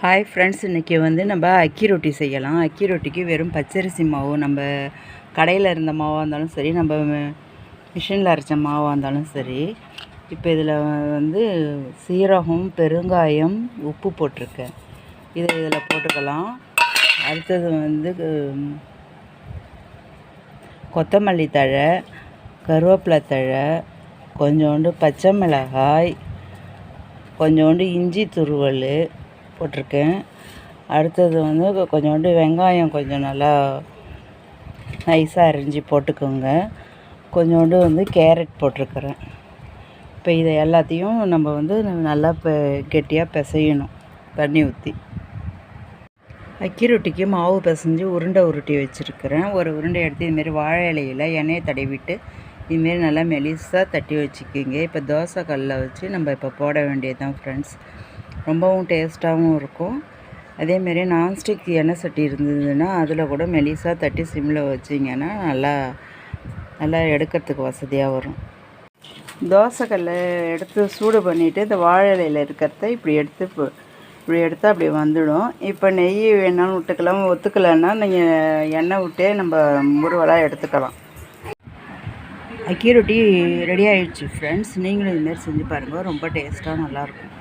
Hi friends, இன்றைக்கி நம்ம அக்கி ரொட்டி செய்யலாம். அக்கி ரொட்டிக்கு வெறும் பச்சரிசி மாவு, நம்ம கடையில் இருந்த மாவாக இருந்தாலும் சரி, நம்ம மிஷினில் அரைச்ச மாவாக இருந்தாலும் சரி. இப்போ இதில் சீரகம், பெருங்காயம், உப்பு போட்டிருக்கேன். இதில் போட்டுக்கலாம். அடுத்தது கொத்தமல்லி தழை, கருவேப்பிலை தழை, கொஞ்சோண்டு பச்சை மிளகாய், கொஞ்சோண்டு இஞ்சி துருவல் போட்டிருக்கேன். அடுத்தது கொஞ்சோண்டு வெங்காயம் கொஞ்சம் நல்லா நைஸாக அரிஞ்சு போட்டுக்கோங்க. கொஞ்சோண்டு கேரட் போட்டிருக்கிறேன். இப்போ இதை எல்லாத்தையும் நம்ம நல்லா கெட்டியாக பிசையணும் தண்ணி ஊற்றி. அக்கி ரொட்டிக்கு மாவு பிசைஞ்சு உருட்டி வச்சுருக்கிறேன். ஒரு உருண்டை எடுத்து இதுமாரி வாழை இலையில் எண்ணெயை தடவிட்டு இதுமாரி நல்லா மெலிசாக தட்டி வச்சுக்கிங்க. இப்போ தோசை கல்லில் வச்சு நம்ம இப்போ போட வேண்டியது தான் ஃப்ரெண்ட்ஸ். ரொம்பவும் டேஸ்ட்டாகவும் இருக்கும். அதேமாரி நான்ஸ்டிக் எண்ணெய் சட்டி இருந்ததுன்னா அதில் கூட மெலிசாக தட்டி சிம்மில் வச்சிங்கன்னா நல்லா எடுக்கிறதுக்கு வசதியாக வரும். தோசைக்கல்லை எடுத்து சூடு பண்ணிவிட்டு இந்த வாழை இலையில் இருக்கிறத இப்படி எடுத்தால் அப்படி வந்துடும். இப்போ நெய் வேணாலும் விட்டுக்கலாம், ஒத்துக்கலைன்னா நீங்கள் எண்ணெய் விட்டே நம்ம முருவலாக எடுத்துக்கலாம். அக்கி ரொட்டி ரெடி ஆகிடுச்சு ஃப்ரெண்ட்ஸ். நீங்களும் இதுமாரி செஞ்சு பாருங்கள், ரொம்ப டேஸ்ட்டாக நல்லாயிருக்கும்.